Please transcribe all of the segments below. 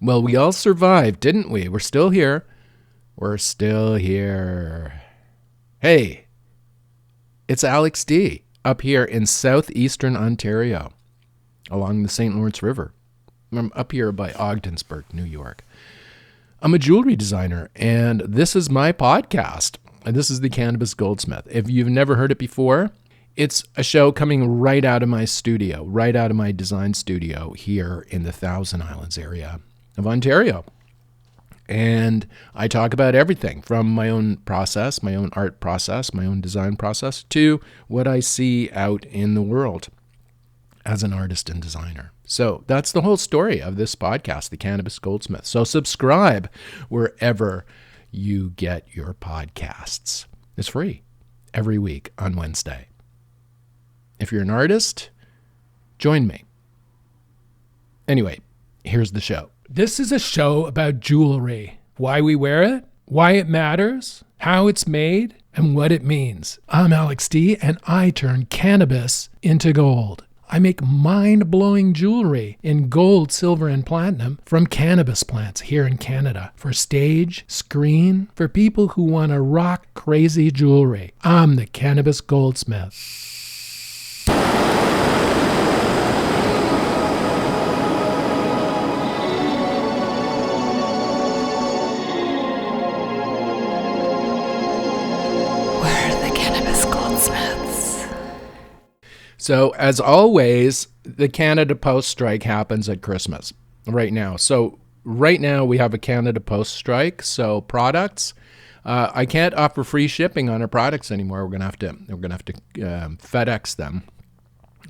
Well, we all survived, didn't we? We're still here. We're still here. Hey, it's Alex D. up here in southeastern Ontario along the St. Lawrence River. I'm up here by Ogdensburg, New York. I'm a jewelry designer, and this is my podcast. And this is the Cannabis Goldsmith. If you've never heard it before, it's a show coming right out of my studio, right out of my design studio here in the Thousand Islands area of Ontario. And I talk about everything from my own process, my own art process, my own design process, to what I see out in the world as an artist and designer. So that's the whole story of this podcast, the Cannabis Goldsmith. So subscribe wherever you get your podcasts. It's free every week on Wednesday. If you're an artist, join me. Anyway, here's the show. This is a show about jewelry, why we wear it, why it matters, how it's made, and what it means. I'm Alex D, and I turn cannabis into gold. I make mind-blowing jewelry in gold, silver, and platinum from cannabis plants here in Canada for stage, screen, for people who want to rock crazy jewelry. I'm the Cannabis Goldsmith. So, as always, the Canada Post strike happens at Christmas right now. So, right now we have a Canada Post strike. So, products, I can't offer free shipping on our products anymore. We're gonna have to FedEx them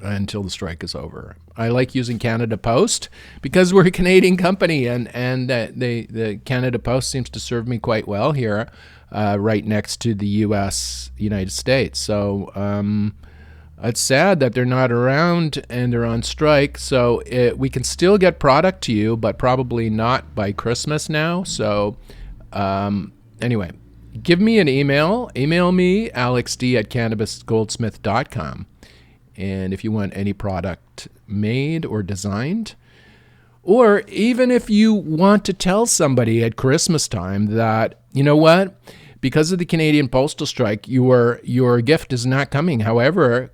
until the strike is over. I like using Canada Post because we're a Canadian company, and the Canada Post seems to serve me quite well here, right next to the United States. So. It's sad that they're not around and they're on strike, so we can still get product to you, but probably not by Christmas now. So anyway, give me an email. Email me, alexd@cannabisgoldsmith.com. And if you want any product made or designed, or even if you want to tell somebody at Christmas time that, you know what, because of the Canadian postal strike, your gift is not coming. However,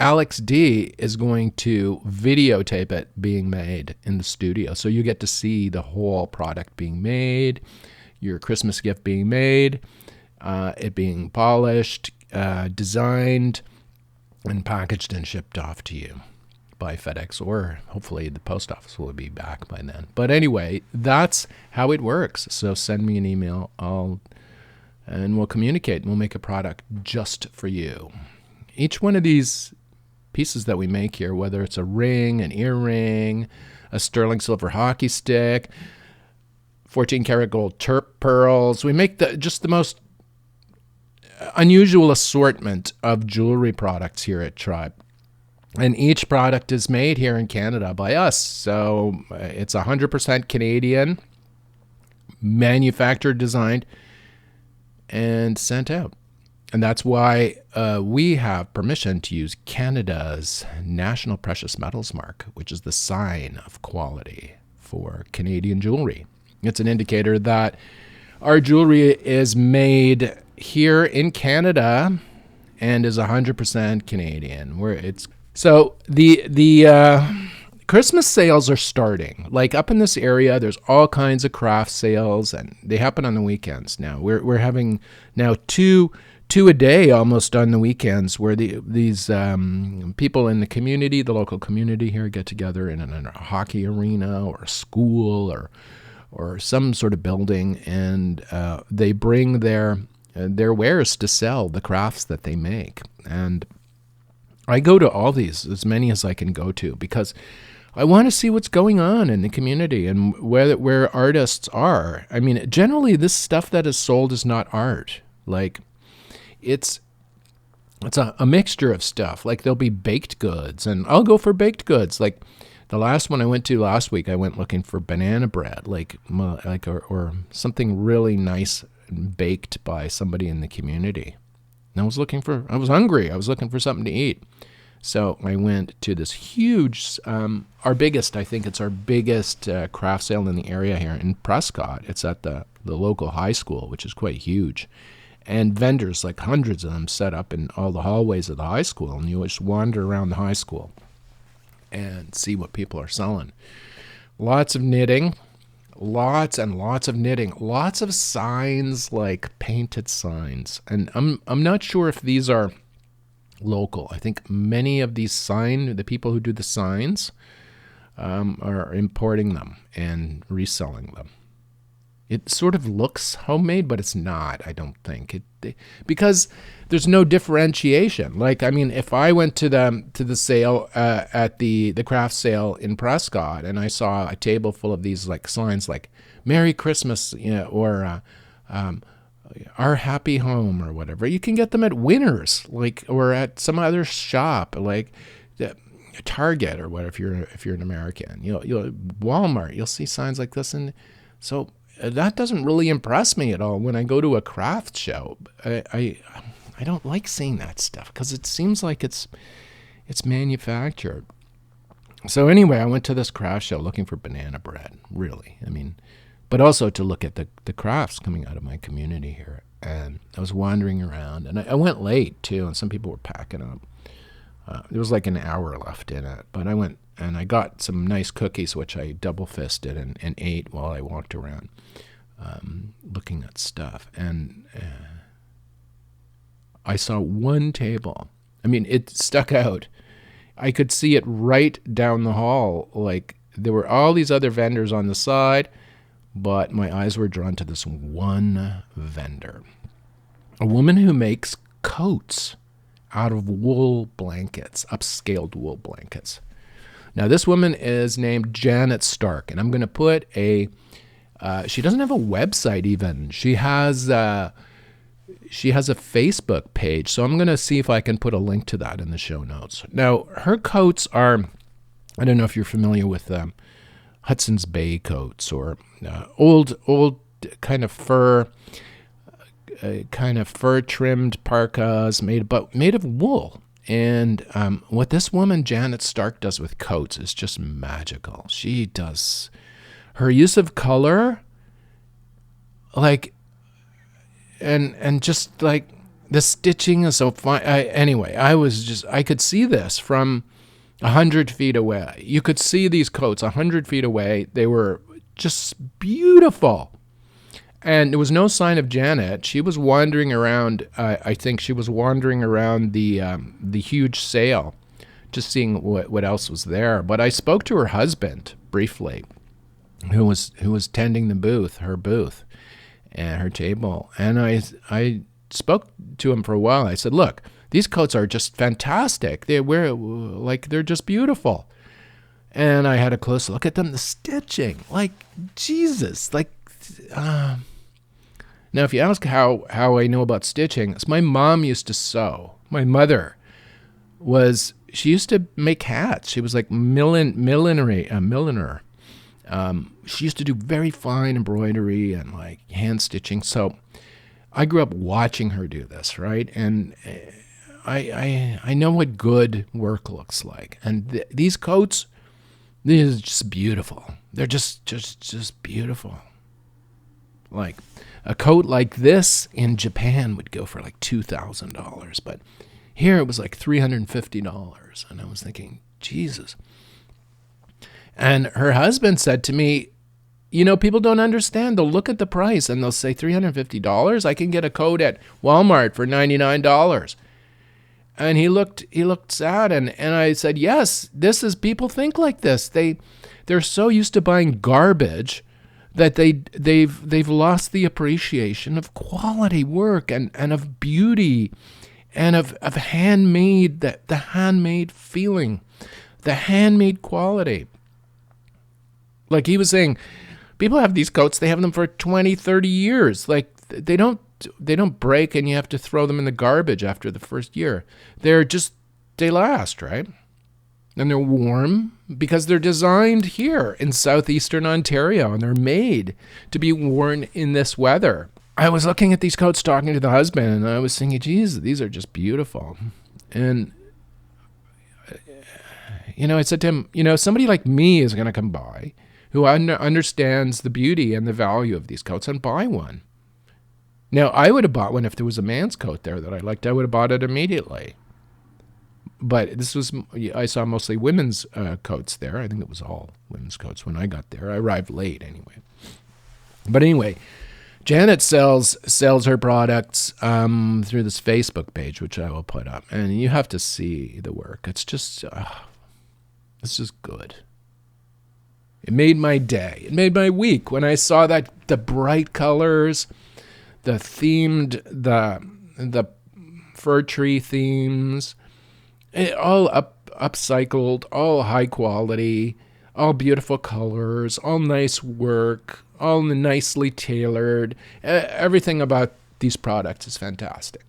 Alex D is going to videotape it being made in the studio. So you get to see the whole product being made, your Christmas gift being made, it being polished, designed, and packaged and shipped off to you by FedEx, or hopefully the post office will be back by then. But anyway, that's how it works. So send me an email, and we'll communicate, and we'll make a product just for you. Each one of these pieces that we make here, whether it's a ring, an earring, a sterling silver hockey stick, 14 karat gold terp pearls, we make just the most unusual assortment of jewelry products here at Tribe. And each product is made here in Canada by us. So it's 100% Canadian, manufactured, designed, and sent out. And that's why we have permission to use Canada's National Precious Metals Mark, which is the sign of quality for Canadian jewelry. It's an indicator that our jewelry is made here in Canada and is 100% Canadian. So the Christmas sales are starting. Like up in this area, there's all kinds of craft sales, and they happen on the weekends now. We're having now two a day almost on the weekends, where these people in the community, the local community here, get together in a hockey arena or a school or some sort of building, and they bring their wares to sell, the crafts that they make. And I go to all these, as many as I can go to, because I want to see what's going on in the community and where artists are. I mean, generally this stuff that is sold is not art. Like, it's a mixture of stuff. Like, there'll be baked goods, and I'll go for baked goods. Like the last one I went to last week, I went looking for banana bread, or something really nice baked by somebody in the community. And I was hungry. I was looking for something to eat. So I went to this huge, our biggest, I think it's our biggest craft sale in the area here in Prescott. It's at the local high school, which is quite huge. And vendors, like hundreds of them, set up in all the hallways of the high school. And you just wander around the high school and see what people are selling. Lots of knitting, lots and lots of knitting, lots of signs, like painted signs. And I'm not sure if these are local. I think many of these the people who do the signs are importing them and reselling them. It sort of looks homemade, but it's not, I don't think. Because there's no differentiation. Like, I mean, if I went to the sale at the craft sale in Prescott, and I saw a table full of these like signs like Merry Christmas, or Our Happy Home, or whatever, you can get them at Winners, like, or at some other shop, like Target or whatever. If you're an American, you'll Walmart, you'll see signs like this, and so that doesn't really impress me at all when I go to a craft show. I don't like seeing that stuff because it seems like it's manufactured. So anyway, I went to this craft show looking for banana bread, really. I mean, but also to look at the crafts coming out of my community here. And I was wandering around, and I went late too, and some people were packing up. There was like an hour left in it, but I went and I got some nice cookies, which I double-fisted and ate while I walked around looking at stuff. And I saw one table. I mean, it stuck out. I could see it right down the hall. Like, there were all these other vendors on the side, but my eyes were drawn to this one vendor. A woman who makes coats out of wool blankets, upscaled wool blankets. Now, this woman is named Janet Stark, and I'm going to put she doesn't have a website even. She has a Facebook page, so I'm going to see if I can put a link to that in the show notes. Now, her coats are, I don't know if you're familiar with Hudson's Bay coats, or old kind of fur trimmed parkas made of wool. And what this woman, Janet Stark, does with coats is just magical. She does her use of color, like, and just like the stitching is so fine. Anyway, I could see this from 100 feet away. You could see these coats 100 feet away. They were just beautiful. And there was no sign of Janet. She was wandering around. I think she was wandering around the huge sale, just seeing what else was there. But I spoke to her husband briefly, who was tending her booth, and her table. And I spoke to him for a while. I said, "Look, these coats are just fantastic. They're just beautiful." And I had a close look at them. The stitching, like, Jesus, like. Now, if you ask how I know about stitching, it's my mom used to sew. My mother she used to make hats. She was like a milliner. She used to do very fine embroidery and like hand stitching. So I grew up watching her do this, right? And I know what good work looks like. And these coats, these are just beautiful. They're just beautiful. Like, a coat like this in Japan would go for like $2,000, but here it was like $350. And I was thinking, Jesus. And her husband said to me, people don't understand. They'll look at the price and they'll say $350. I can get a coat at Walmart for $99. And he looked sad, and I said, yes, people think like this. They're so used to buying garbage that they've lost the appreciation of quality work and of beauty and of handmade, the handmade feeling, the handmade quality. Like he was saying, people have these coats, they have them for 20, 30 years. Like they don't break and you have to throw them in the garbage after the first year. They last, right? And they're warm because they're designed here in southeastern Ontario, and they're made to be worn in this weather. I was looking at these coats, talking to the husband, and I was thinking, geez, these are just beautiful. And I said to him, somebody like me is going to come by who understands the beauty and the value of these coats and buy one. Now, I would have bought one if there was a man's coat there that I liked. I would have bought it immediately. But I saw mostly women's coats there. I think it was all women's coats when I got there. I arrived late anyway. But anyway, Janet sells her products through this Facebook page, which I will put up. And you have to see the work. It's just good. It made my day. It made my week when I saw the bright colors, the fir tree themes, all upcycled, all high quality, all beautiful colors, all nice work, all nicely tailored. Everything about these products is fantastic.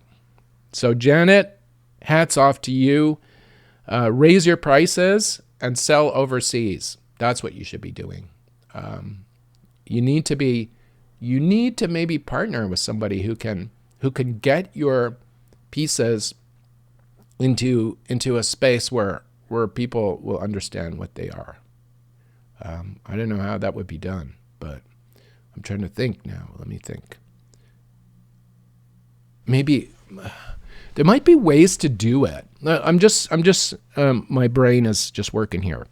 So Janet, hats off to you. Raise your prices and sell overseas. That's what you should be doing. You need to maybe partner with somebody who can get your pieces into a space where people will understand what they are. I don't know how that would be done, but I'm trying to think now. Let me think. Maybe there might be ways to do it. My brain is just working here.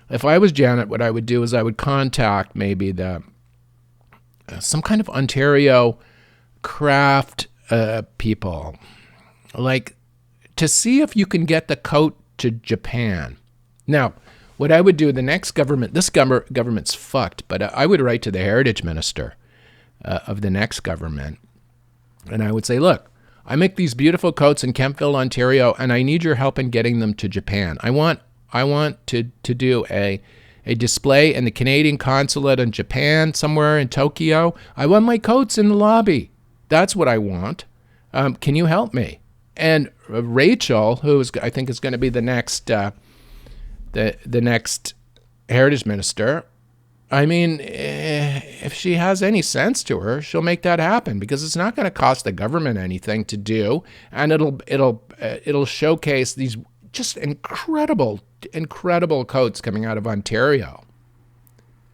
If I was Janet, what I would do is I would contact maybe some kind of Ontario craft people, like to see if you can get the coat to Japan. Now, what I would do, this government's fucked, but I would write to the heritage minister of the next government, and I would say, look, I make these beautiful coats in Kemptville, Ontario, and I need your help in getting them to Japan. I want to do a display in the Canadian consulate in Japan, somewhere in Tokyo. I want my coats in the lobby. That's what I want. Can you help me? And Rachel, who I think is going to be the next next heritage minister, I mean, if she has any sense to her, she'll make that happen, because it's not going to cost the government anything to do, and it'll showcase these just incredible coats coming out of Ontario,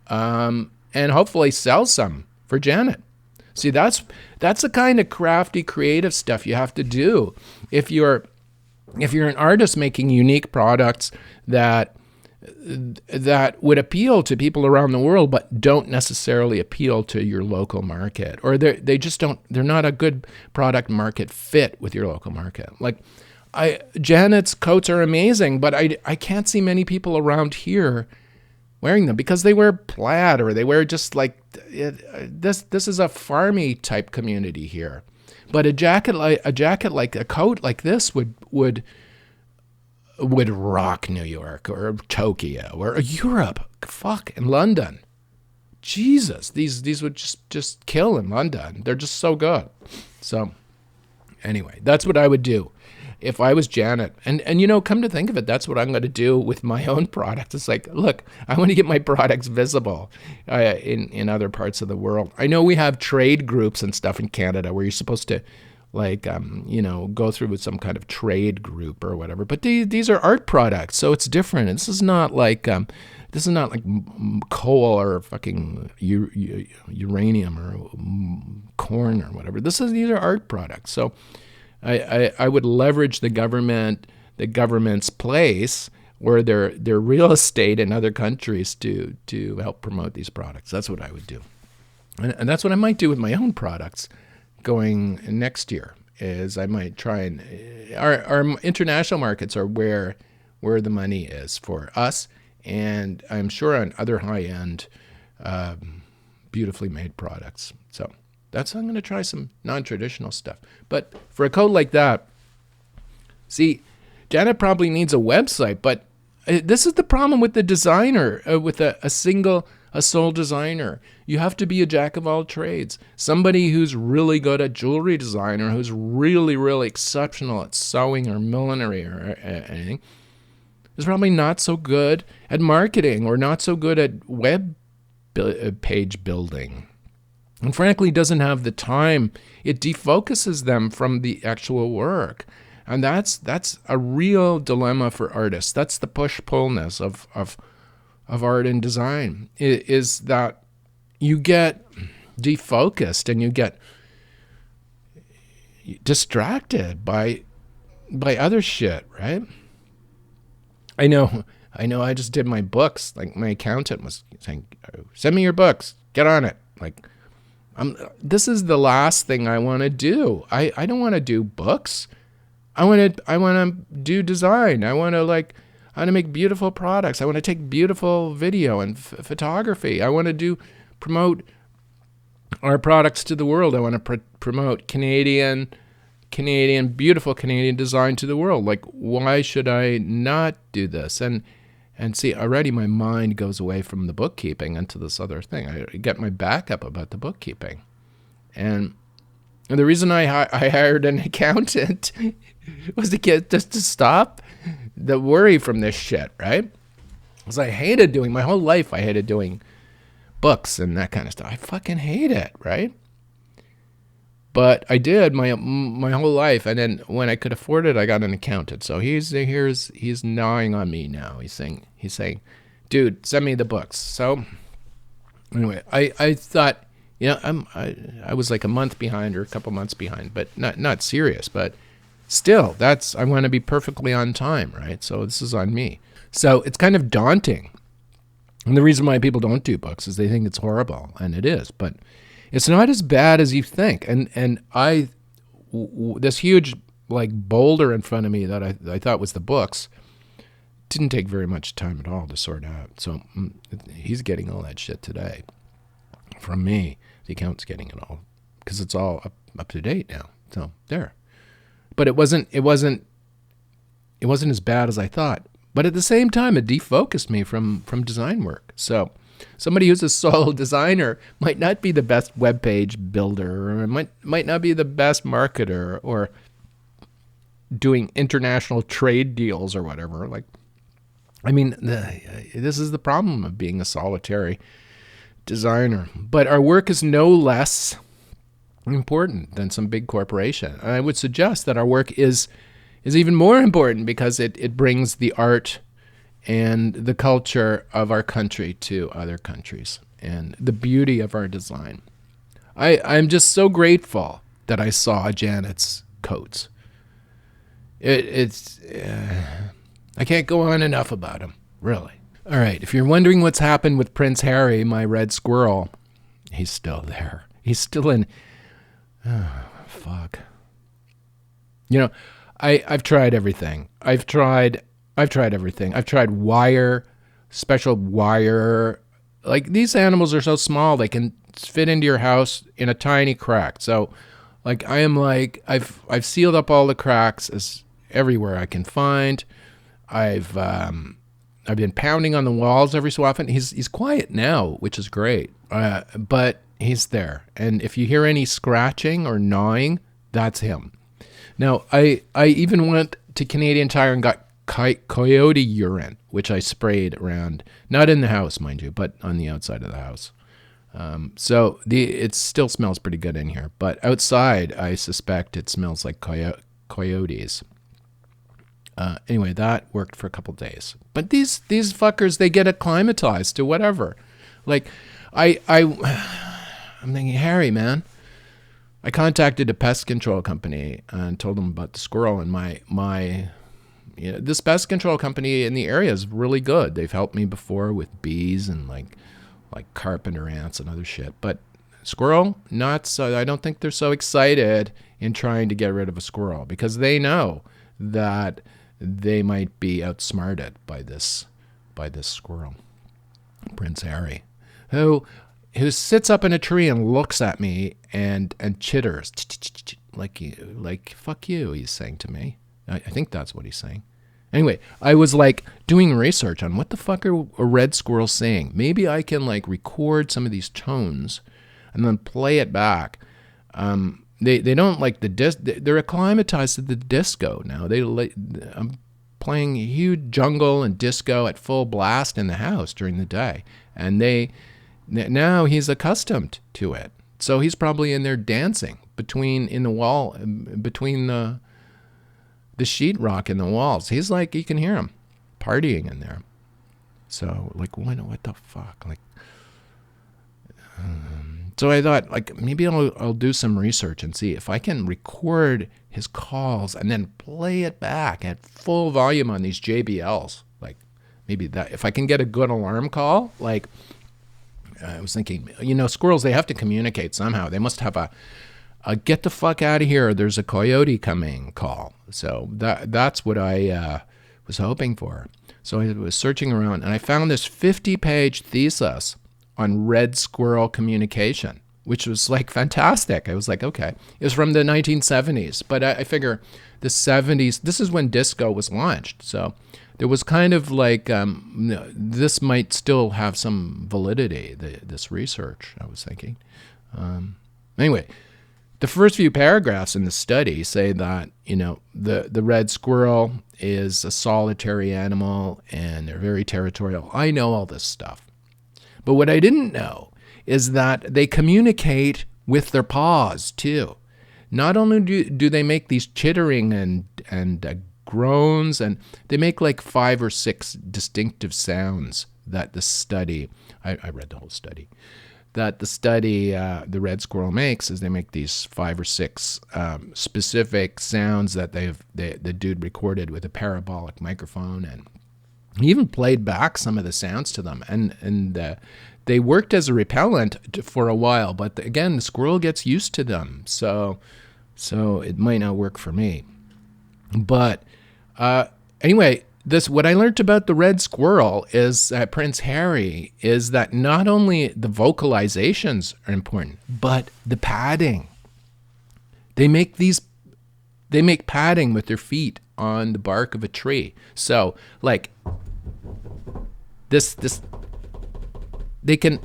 and hopefully sell some for Janet. See, that's the kind of crafty, creative stuff you have to do if you're an artist making unique products that would appeal to people around the world, but don't necessarily appeal to your local market, or they're not a good product market fit with your local market. Like, Janet's coats are amazing, but I can't see many people around here wearing them because they wear plaid, or they wear just like this. This is a farmy type community here, but a coat like this would rock New York or Tokyo or Europe. Fuck, in London. Jesus, these would just kill in London. They're just so good. So anyway, that's what I would do if I was Janet. And come to think of it, that's what I'm going to do with my own product. It's like, look, I want to get my products visible in other parts of the world. I know we have trade groups and stuff in Canada where you're supposed to go through with some kind of trade group or whatever. But these are art products, so it's different. This is not like coal or fucking uranium or corn or whatever. These are art products. So I would leverage the government's place, or their real estate in other countries to help promote these products. That's what I would do, and that's what I might do with my own products going next year. Is I might try and our international markets are where the money is for us, and I'm sure on other high end, beautifully made products. So. I'm going to try some non-traditional stuff. But for a coat like that, see, Janet probably needs a website, but this is the problem with the designer, with a sole designer. You have to be a jack of all trades. Somebody who's really good at jewelry design, or who's really, really exceptional at sewing or millinery or anything, is probably not so good at marketing, or not so good at web page building. And frankly, doesn't have the time. It defocuses them from the actual work. And that's a real dilemma for artists. That's the push-pullness of art and design, is that you get defocused and you get distracted by other shit, right? I know I just did my books. Like, my accountant was saying, send me your books, get on it. Like, this is the last thing I want to do. I don't want to do books. I want to do design. I want to make beautiful products. I want to take beautiful video and photography. I want to promote our products to the world. I want to promote Canadian, beautiful Canadian design to the world. Like, why should I not do this? And see, already my mind goes away from the bookkeeping into this other thing. I get my back up about the bookkeeping. And the reason I hired an accountant was to stop the worry from this shit, right? Because I hated my whole life I hated doing books and that kind of stuff. I fucking hate it, right? But I did my whole life, and then when I could afford it, I got an accountant. So he's gnawing on me now. He's saying, dude, send me the books. So anyway, I thought, I was like a month behind or a couple months behind, but not serious. But still, I want to be perfectly on time, right? So this is on me. So it's kind of daunting. And the reason why people don't do books is they think it's horrible, and it is. But it's not as bad as you think. And this huge boulder in front of me that I thought was the books didn't take very much time at all to sort out. So he's getting all that shit today from me. The accountant's getting it all because it's all up to date now. So there. But it wasn't as bad as I thought. But at the same time, it defocused me from design work. So somebody who's a solo designer might not be the best web page builder, or might not be the best marketer, or doing international trade deals or whatever. This is the problem of being a solitary designer. But our work is no less important than some big corporation. And I would suggest that our work is even more important because it brings the art and the culture of our country to other countries, and the beauty of our design. I'm just so grateful that I saw Janet's coats. It's I can't go on enough about him, really. All right, if you're wondering what's happened with Prince Harry, my red squirrel, he's still there. He's still in. Oh, fuck. I've tried everything. I've tried everything. I've tried wire, special wire. These animals are so small they can fit into your house in a tiny crack. So, I've sealed up all the cracks as everywhere I can find. I've been pounding on the walls every so often. He's quiet now, which is great. But he's there. And if you hear any scratching or gnawing, that's him. Now, I even went to Canadian Tire and got coyote urine, which I sprayed around, not in the house, mind you, but on the outside of the house. So it still smells pretty good in here, but outside, I suspect it smells like coyotes. Anyway, that worked for a couple days. But these fuckers, they get acclimatized to whatever. I'm thinking, Harry, man. I contacted a pest control company and told them about the squirrel, and this pest control company in the area is really good. They've helped me before with bees and like carpenter ants and other shit. But squirrel, not so. I don't think they're so excited in trying to get rid of a squirrel because they know that they might be outsmarted by this squirrel, Prince Harry, who sits up in a tree and looks at me and chitters like fuck you, he's saying to me. I think that's what he's saying. Anyway, I was doing research on what the fuck are a red squirrel saying. Maybe I can record some of these tones and then play it back. They don't like the disc. They're acclimatized to the disco now. I'm playing huge jungle and disco at full blast in the house during the day, and now he's accustomed to it. So he's probably in there dancing between the the sheetrock in the walls. He's like, you can hear him partying in there. So like, what the fuck? Like, so I thought, like, maybe I'll do some research and see if I can record his calls and then play it back at full volume on these JBLs. Like, maybe that, if I can get a good alarm call, like, I was thinking, squirrels, they have to communicate somehow. They must have a get the fuck out of here, there's a coyote coming call. So that's what I was hoping for. So I was searching around, and I found this 50-page thesis on red squirrel communication, which was like fantastic. I was like, okay. It was from the 1970s, but I figure the 70s, this is when disco was launched. So there was kind of like, this might still have some validity, this research, I was thinking. Anyway, the first few paragraphs in the study say that, the red squirrel is a solitary animal and they're very territorial. I know all this stuff. But what I didn't know is that they communicate with their paws too. Not only do they make these chittering and groans, and they make like 5 or 6 distinctive sounds that the study, I read the whole study, that the red squirrel makes is they make these 5 or 6 specific sounds that the dude recorded with a parabolic microphone, and he even played back some of the sounds to them, and they worked as a repellent for a while, but again, the squirrel gets used to them, so it might not work for me. But anyway, what I learned about the red squirrel is Prince Harry is that not only the vocalizations are important, but the padding. They make padding with their feet on the bark of a tree. So like this they can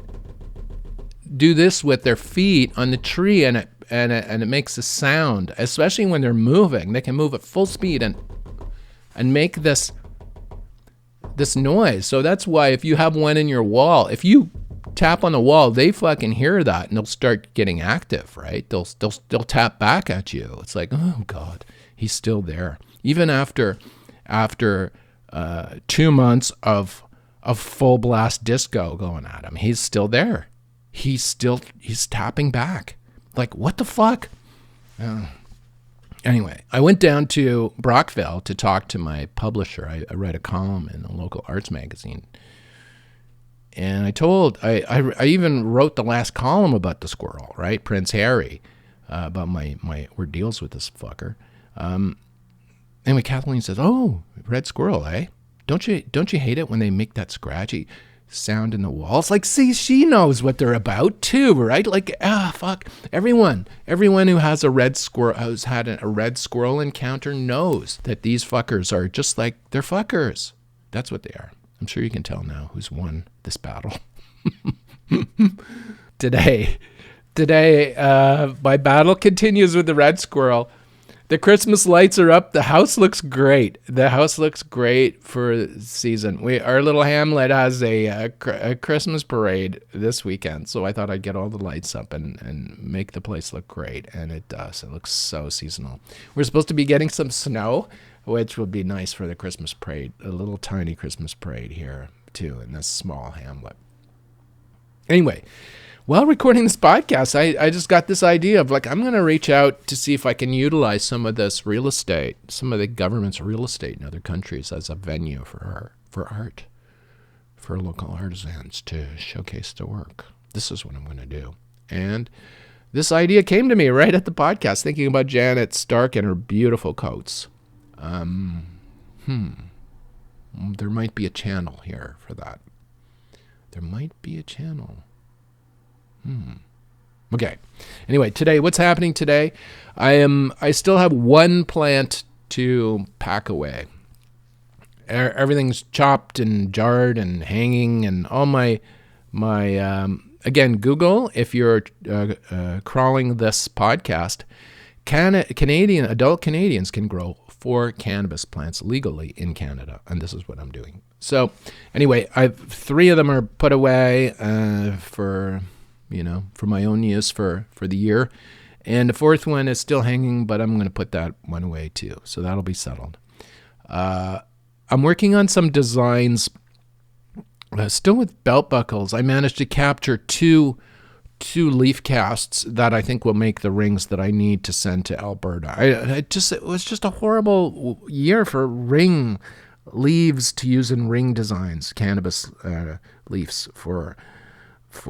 do this with their feet on the tree, and it makes a sound, especially when they're moving. They can move at full speed and make this noise. So that's why if you have one in your wall, if you tap on the wall, they fucking hear that and they'll start getting active, right? They'll tap back at you. It's like, oh God, he's still there. Even after 2 months of full blast disco going at him, he's still there. He's tapping back. Like, what the fuck? Anyway, I went down to Brockville to talk to my publisher. I read a column in a local arts magazine. And I even wrote the last column about the squirrel, right? Prince Harry, about my ordeals with this fucker. Anyway, Kathleen says, "Oh, red squirrel, eh? Don't you hate it when they make that scratchy sound in the walls?" Like, see, she knows what they're about too, right? Like, fuck. Everyone who has who's had a red squirrel encounter knows that these fuckers are just like, they're fuckers. That's what they are. I'm sure you can tell now who's won this battle. Today, my battle continues with the red squirrel. The Christmas lights are up. The house looks great. The house looks great for the season. Our little hamlet has a Christmas parade this weekend, so I thought I'd get all the lights up and make the place look great, and it does. It looks so seasonal. We're supposed to be getting some snow, which would be nice for the Christmas parade, a little tiny Christmas parade here, too, in this small hamlet. Anyway, while recording this podcast, I just got this idea of, like, I'm going to reach out to see if I can utilize some of this real estate, some of the government's real estate in other countries as a venue for art, for local artisans to showcase their work. This is what I'm going to do. And this idea came to me right at the podcast, thinking about Janet Stark and her beautiful coats. There might be a channel here for that. There might be a channel. Okay. Anyway, today, what's happening today? I still have one plant to pack away. Everything's chopped and jarred and hanging, and all my again, Google, if you're crawling this podcast, adult Canadians can grow 4 cannabis plants legally in Canada, and this is what I'm doing. So anyway, 3 of them are put away for my own use for the year. And the fourth one is still hanging, but I'm going to put that one away too. So that'll be settled. I'm working on some designs still with belt buckles. I managed to capture two leaf casts that I think will make the rings that I need to send to Alberta. It was just a horrible year for ring leaves to use in ring designs, cannabis leaves for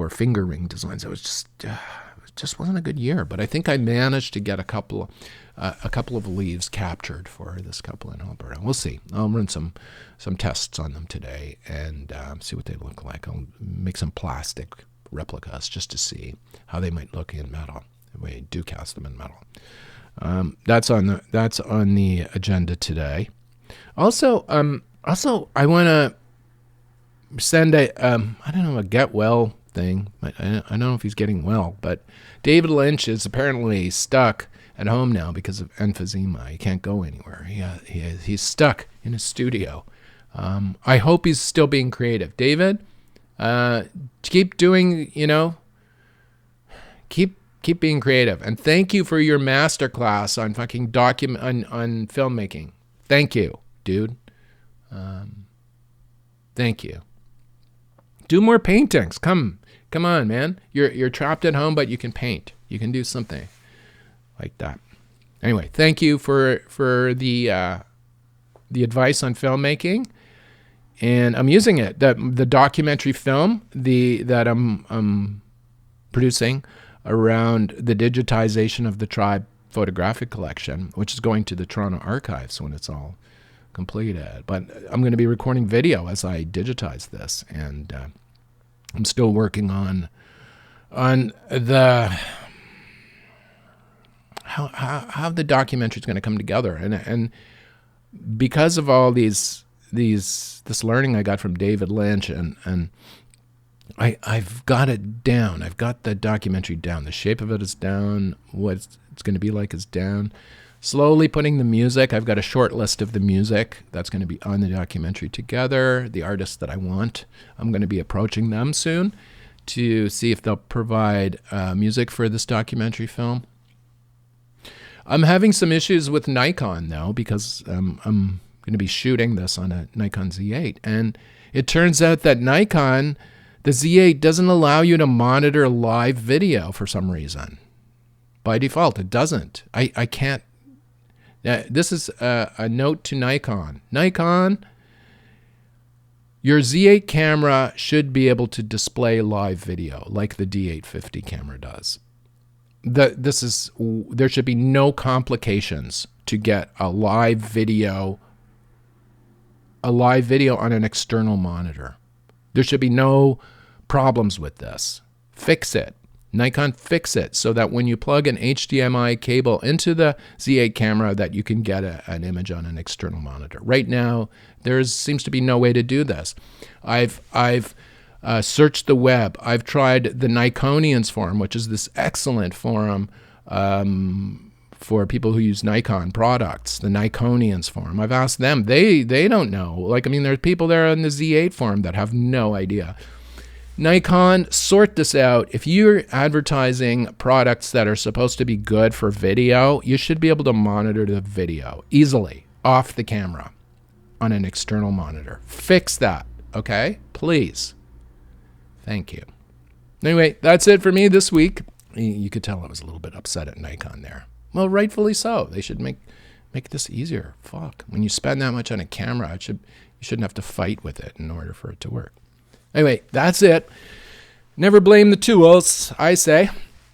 finger ring designs. It just wasn't a good year, but I think I managed to get a couple of leaves captured for this couple in Alberta. We'll see. I'll run some tests on them today and see what they look like. I'll make some plastic replicas just to see how they might look in metal. We do cast them in metal. That's on the agenda today. Also, I want to send a get well thing. I don't know if he's getting well, but David Lynch is apparently stuck at home now because of emphysema. He can't go anywhere. He's stuck in his studio. I hope he's still being creative. David, keep doing, keep being creative. And thank you for your masterclass on fucking on filmmaking. Thank you, dude. Thank you. Do more paintings. Come on, man. You're trapped at home, but you can paint. You can do something like that. Anyway, thank you for the advice on filmmaking, and I'm using it. The documentary film that I'm producing around the digitization of the Tribe photographic collection, which is going to the Toronto Archives when it's all completed. But I'm going to be recording video as I digitize this, and I'm still working on the how the documentary is going to come together, and because of all this learning I got from David Lynch, and I've got it down. I've got the documentary down. The shape of it is down. What it's going to be like is down. Slowly putting the music. I've got a short list of the music that's going to be on the documentary together. The artists that I want. I'm going to be approaching them soon to see if they'll provide music for this documentary film. I'm having some issues with Nikon though, because I'm going to be shooting this on a Nikon Z8, and it turns out that Nikon, the Z8 doesn't allow you to monitor live video for some reason. By default, it doesn't. I can't. This is a note to Nikon. Nikon, your Z8 camera should be able to display live video like the D850 camera does. There should be no complications to get a live video on an external monitor. There should be no problems with this. Fix it. Nikon, fix it so that when you plug an HDMI cable into the Z8 camera that you can get an image on an external monitor. Right now, there seems to be no way to do this. I've searched the web. I've tried the Nikonians forum, which is this excellent forum for people who use Nikon products, the Nikonians forum. I've asked them. They don't know. There's people there on the Z8 forum that have no idea. Nikon, sort this out. If you're advertising products that are supposed to be good for video, you should be able to monitor the video easily off the camera on an external monitor. Fix that, okay? Please. Thank you. Anyway, that's it for me this week. You could tell I was a little bit upset at Nikon there. Well, rightfully so. They should make this easier. Fuck. When you spend that much on a camera, you shouldn't have to fight with it in order for it to work. Anyway, that's it. Never blame the tools, I say.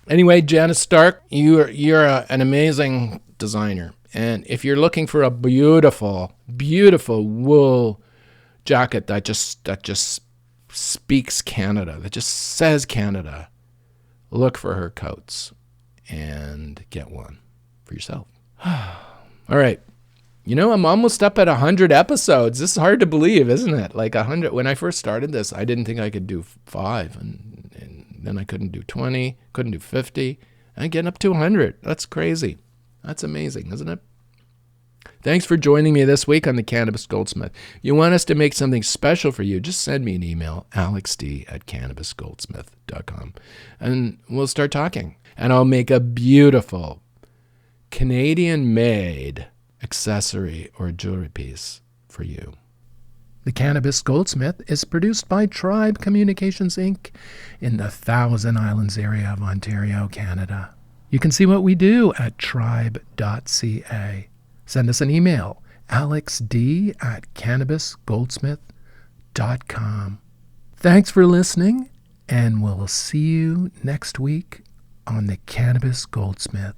Anyway, Janice Stark, you're an amazing designer. And if you're looking for a beautiful, beautiful wool jacket that just speaks Canada, that just says Canada, look for her coats and get one for yourself. All right. I'm almost up at 100 episodes. This is hard to believe, isn't it? 100. When I first started this, I didn't think I could do 5, and then I couldn't do 20, couldn't do 50. I'm getting up to 100. That's crazy. That's amazing, isn't it? Thanks for joining me this week on the Cannabis Goldsmith. If you want us to make something special for you, just send me an email, alexd@cannabisgoldsmith.com, and we'll start talking. And I'll make a beautiful Canadian-made accessory or jewelry piece for you. The Cannabis Goldsmith is produced by Tribe Communications, Inc. in the Thousand Islands area of Ontario, Canada. You can see what we do at tribe.ca. Send us an email, alexd@cannabisgoldsmith.com. Thanks for listening, and we'll see you next week on the Cannabis Goldsmith.